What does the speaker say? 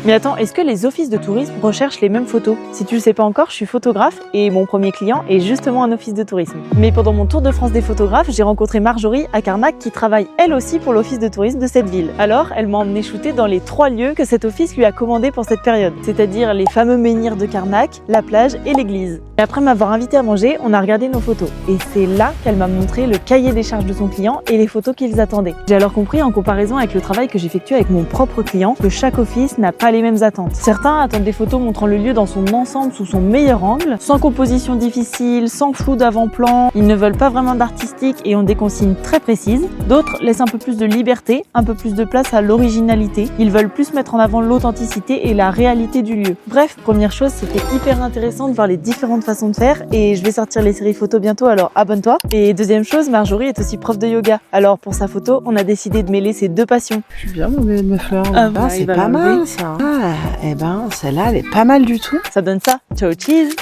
Mais attends, est-ce que les offices de tourisme recherchent les mêmes photos? Si tu le sais pas encore, je suis photographe et mon premier client est justement un office de tourisme. Mais pendant mon tour de France des photographes, j'ai rencontré Marjorie à Carnac qui travaille elle aussi pour l'office de tourisme de cette ville. Alors, elle m'a emmené shooter dans les 3 lieux que cet office lui a commandé pour cette période, c'est-à-dire les fameux menhirs de Carnac, la plage et l'église. Et après m'avoir invité à manger, on a regardé nos photos. Et c'est là qu'elle m'a montré le cahier des charges de son client et les photos qu'ils attendaient. J'ai alors compris, en comparaison avec le travail que j'effectue avec mon propre client, que chaque office n'a pas les mêmes attentes. Certains attendent des photos montrant le lieu dans son ensemble sous son meilleur angle, sans composition difficile, sans flou d'avant-plan. Ils ne veulent pas vraiment d'artistique et ont des consignes très précises. D'autres laissent un peu plus de liberté, un peu plus de place à l'originalité. Ils veulent plus mettre en avant l'authenticité et la réalité du lieu. Bref, première chose, c'était hyper intéressant de voir les différentes façons de faire et je vais sortir les séries photos bientôt, alors abonne-toi. Et deuxième chose, Marjorie est aussi prof de yoga. Alors pour sa photo, on a décidé de mêler ces deux passions. Je suis bien mauvais de me faire. C'est pas mal ça. Ah, eh ben, celle-là, elle est pas mal du tout. Ça donne ça. Ciao, cheese!